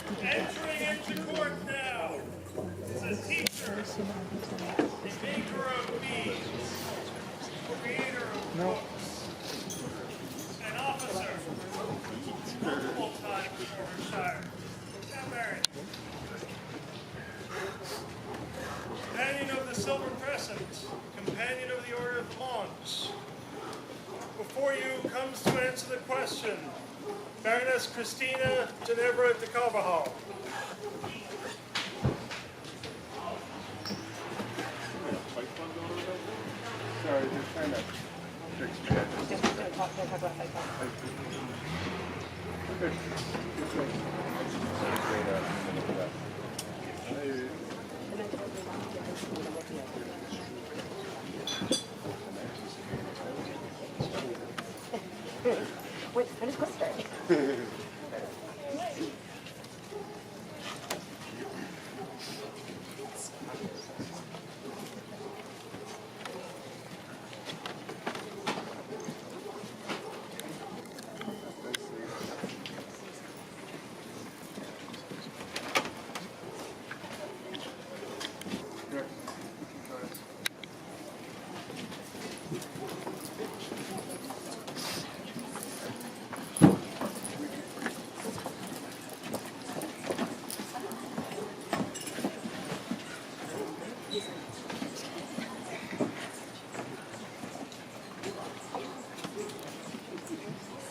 Entering into court now is a teacher, a maker of means, creator of books, an officer, multiple times for her sire, now married. Companion of the Silver Crescent, companion of the Order of the Monks. Before you comes to answer the question, Baroness Christina Jenevra de Carvalhal. Sorry, they're trying to fix me. Don't talk about Fight Club. Wait, when is class starting?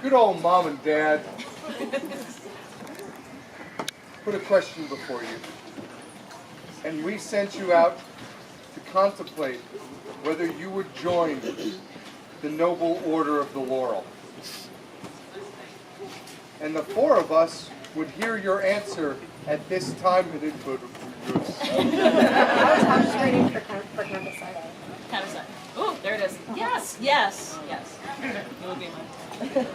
Good old mom and dad put a question before you, and we sent you out to contemplate whether you would join the noble order of the Laurel. And the four of us would hear your answer at this time and input. I was just waiting for Countersign. Countersign. Oh, there it is. Yes, yes, yes. It will be mine.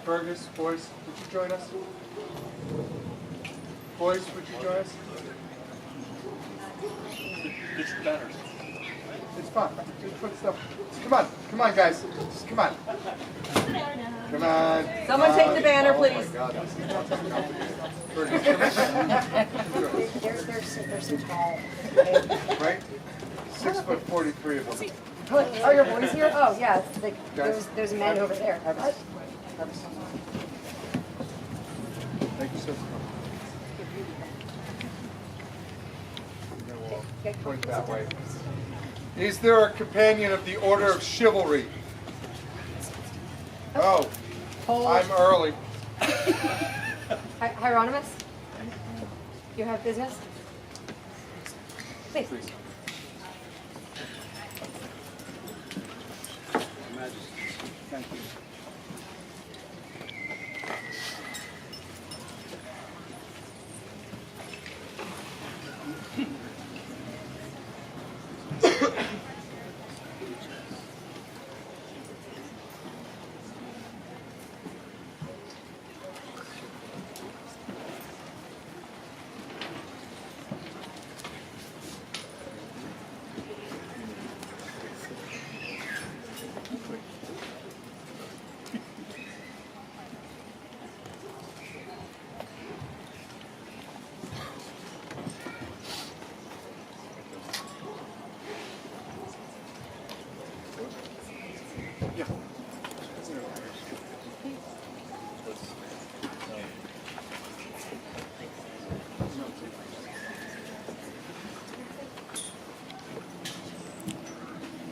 Fergus, boys, would you join us? Boys, would you join us? It's better. It's fine. Just put stuff. Come on, guys. Just come on. Come on. Someone take the banner, Oh please. my God, this is not Fergus, They're so tall. right? 6'43" of them. Are your boys here? Oh, yeah. Like, Guys, there's men over there. Have a seat. Thank you so much. Point that way. Is there a companion of the Order of Chivalry? Oh, I'm early. Hieronymus? You have business? Please. Please. Thank you.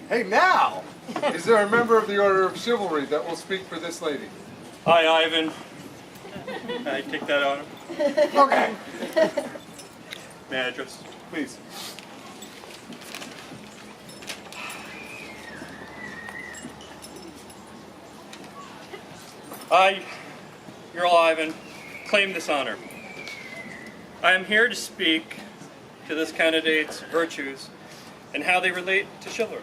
Hey, now! Is there a member of the Order of Chivalry that will speak for this lady? Hi, Ivan. Can I take that on? Okay. May I address? Please. I, Earl Ivan, claim this honor. I am here to speak to this candidate's virtues and how they relate to chivalry.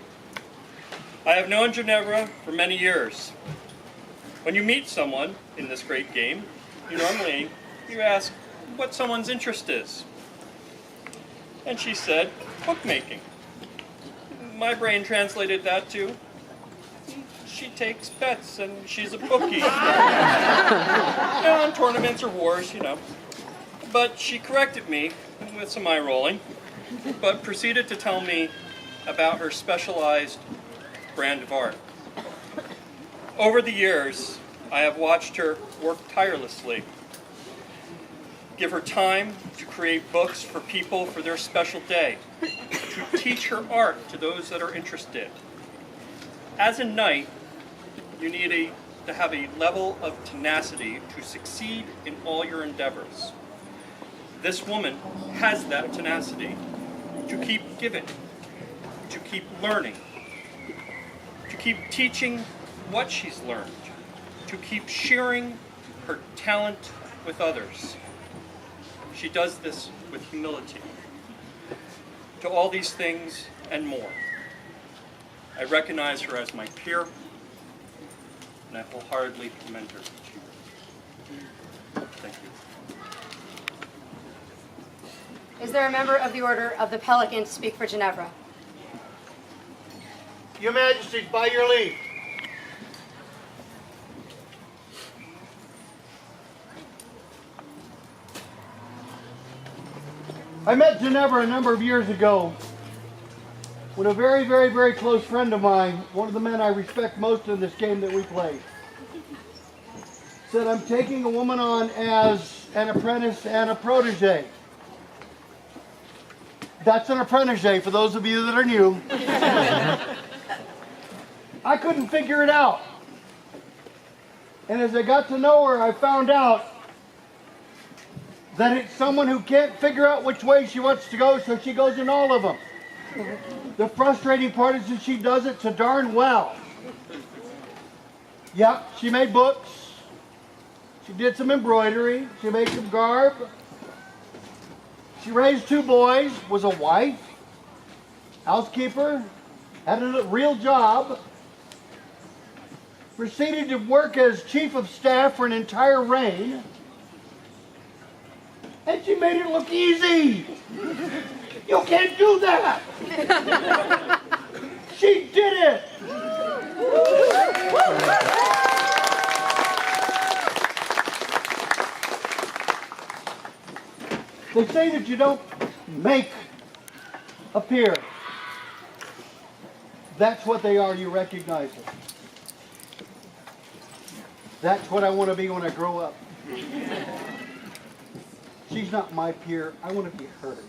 I have known Jenevra for many years. When you meet someone in this great game, you normally you ask what someone's interest is. And she said, bookmaking. My brain translated that to, she takes bets and she's a bookie. On tournaments or wars, you know. But she corrected me with some eye rolling, but proceeded to tell me about her specialized brand of art. Over the years, I have watched her work tirelessly, give her time to create books for people for their special day, to teach her art to those that are interested. As a knight, you need to have a level of tenacity to succeed in all your endeavors. This woman has that tenacity to keep giving, to keep learning, to keep teaching what she's learned, to keep sharing her talent with others. She does this with humility. To all these things and more, I recognize her as my peer, and I wholeheartedly commend her. Thank you. Is there a member of the Order of the Pelican to speak for Jenevra? Your Majesty, by your leave. I met Jenevra a number of years ago when a very, very, very close friend of mine, one of the men I respect most in this game that we play, said, I'm taking a woman on as an apprentice and a protege. That's an apprenticeship for those of you that are new. I couldn't figure it out. And as I got to know her, I found out that it's someone who can't figure out which way she wants to go, so she goes in all of them. The frustrating part is that she does it so darn well. Yep, she made books. She did some embroidery. She made some garb. She raised 2 boys, was a wife, housekeeper, had a real job, proceeded to work as chief of staff for an entire reign, and she made it look easy. You can't do that. She did it. They say that you don't make a peer. That's what they are, you recognize them. That's what I want to be when I grow up. She's not my peer, I want to be hers.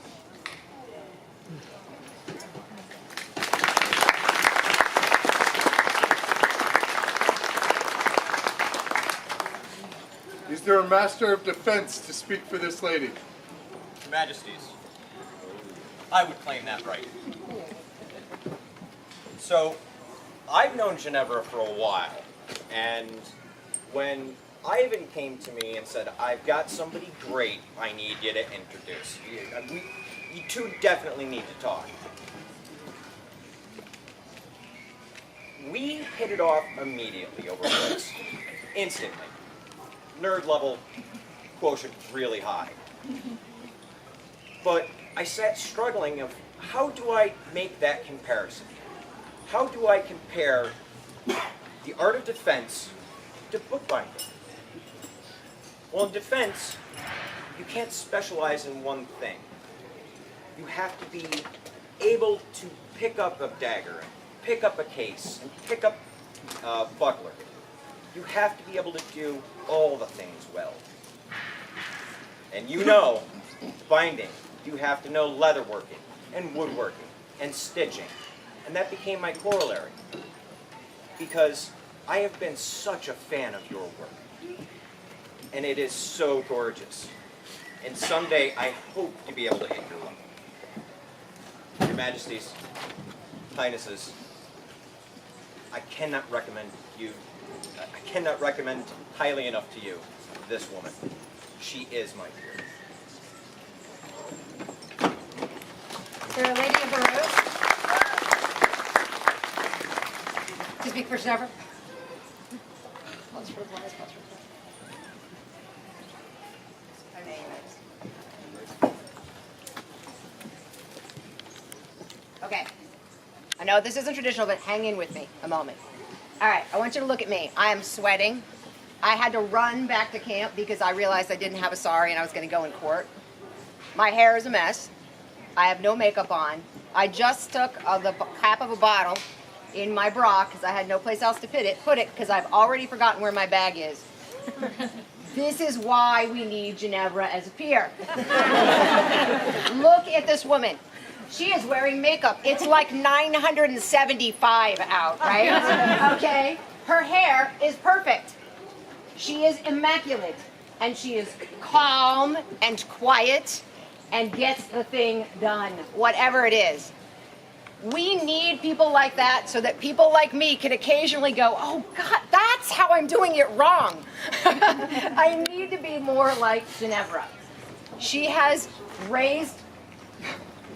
Is there a Master of Defense to speak for this lady? Majesties, I would claim that right. So, I've known Jenevra for a while, and when Ivan came to me and said, I've got somebody great I need you to introduce. You two definitely need to talk. We hit it off immediately over this. Instantly. Nerd level quotient really high. But I sat struggling of how do I make that comparison? How do I compare the art of defense to bookbinding? Well, in defense, you can't specialize in one thing. You have to be able to pick up a dagger, and pick up a case, and pick up a buckler. You have to be able to do all the things well. And you know, binding, you have to know leatherworking, and woodworking, and stitching. And that became my corollary. Because I have been such a fan of your work. And it is so gorgeous. And someday I hope to be able to hit your level. Your Majesties, Highnesses, I cannot recommend highly enough to you this woman. She is my peer. Is there a lady of the rose to speak for Jenevra? Pause for applause, pause for applause. I know this isn't traditional, but hang in with me a moment. All right, I want you to look at me. I am sweating. I had to run back to camp because I realized I didn't have a sari and I was going to go in court. My hair is a mess. I have no makeup on. I just took the cap of a bottle in my bra because I had no place else to put it because I've already forgotten where my bag is. This is why we need Jenevra as a peer. Look at this woman. She is wearing makeup. It's like 975 out, right? Okay? Her hair is perfect. She is immaculate. And she is calm and quiet and gets the thing done, whatever it is. We need people like that so that people like me can occasionally go, oh God, that's how I'm doing it wrong. I need to be more like Jenevra. She has raised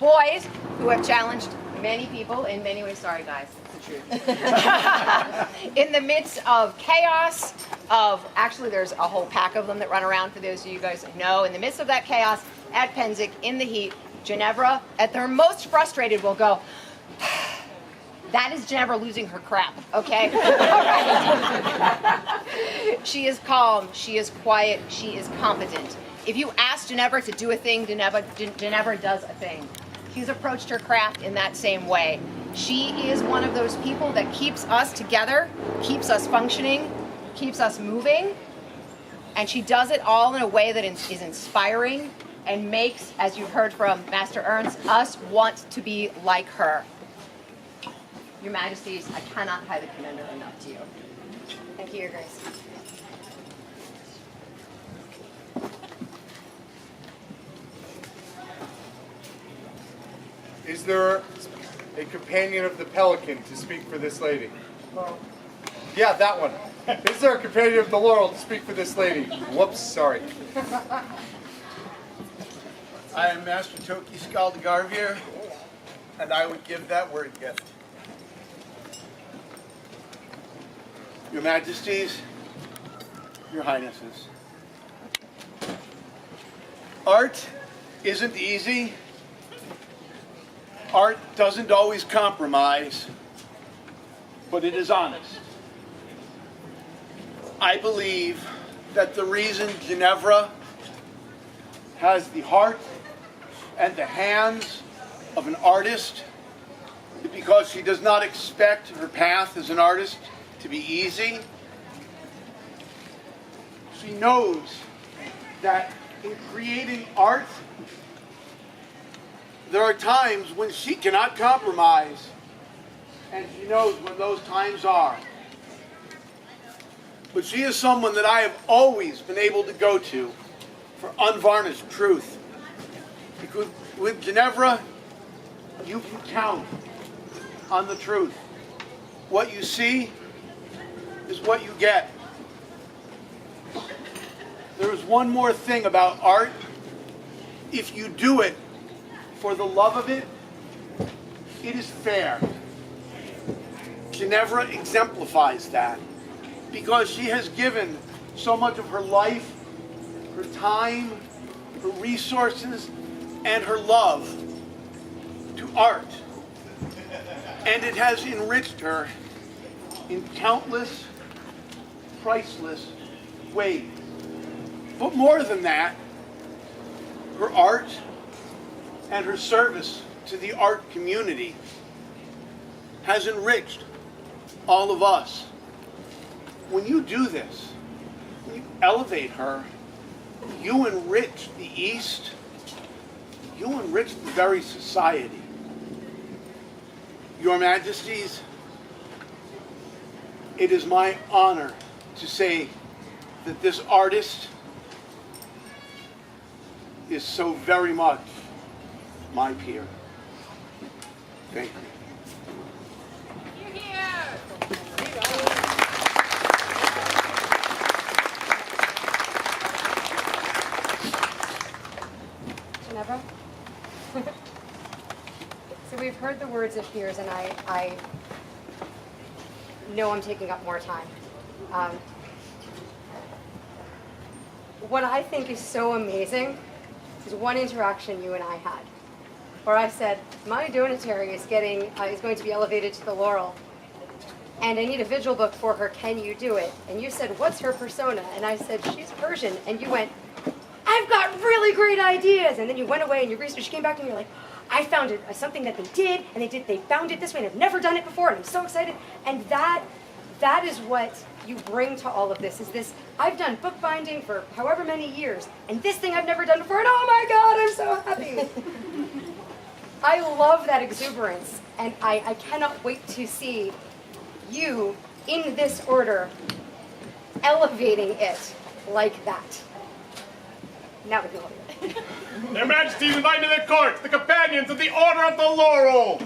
boys who have challenged many people in many ways. Sorry guys, it's the truth. In the midst of chaos, actually there's a whole pack of them that run around for those of you guys that know. In the midst of that chaos at Pennsic, in the heat, Jenevra, at their most frustrated, will go, that is Jenevra losing her crap, okay? All right. She is calm, she is quiet, she is competent. If you ask Jenevra to do a thing, Jenevra does a thing. She's approached her craft in that same way. She is one of those people that keeps us together, keeps us functioning, keeps us moving, and she does it all in a way that is inspiring and makes, as you heard from Master Ernst, us want to be like her. Your Majesties, I cannot highly commend her enough to you. Thank you, Your Grace. Is there a companion of the Pelican to speak for this lady? Yeah, that one. Is there a companion of the Laurel to speak for this lady? Whoops, sorry. I am Master Toki Skaldagarvir, and I would give that word gift. Your Majesties, Your Highnesses. Art isn't easy. Art doesn't always compromise, but it is honest. I believe that the reason Jenevra has the heart and the hands of an artist is because she does not expect her path as an artist to be easy. She knows that in creating art, there are times when she cannot compromise, and she knows when those times are. But she is someone that I have always been able to go to for unvarnished truth. Because with Jenevra, you can count on the truth. What you see is what you get. There is one more thing about art. If you do it for the love of it, it is fair. Jenevra exemplifies that because she has given so much of her life, her time, her resources, and her love to art. And it has enriched her in countless, priceless ways. But more than that, her art and her service to the art community has enriched all of us. When you do this, when you elevate her, you enrich the East, you enrich the very society. Your Majesties, it is my honor to say that this artist is so very much my peer. Thank you. Jenevra? So we've heard the words of peers, and I know I'm taking up more time. What I think is so amazing is one interaction you and I had where I said, my donatary is going to be elevated to the Laurel. And I need a vigil book for her, can you do it? And you said, what's her persona? And I said, she's Persian. And you went, I've got really great ideas. And then you went away and you researched, you came back and you're like, I found it, something that they did, and they found it this way, and I've never done it before, and I'm so excited. And that is what you bring to all of this, is this, I've done bookbinding for however many years, and this thing I've never done before, and oh my God, I'm so happy. I love that exuberance, and I cannot wait to see you in this order, elevating it like that. Now we can love it. Their Majesties invite to their court the companions of the Order of the Laurel.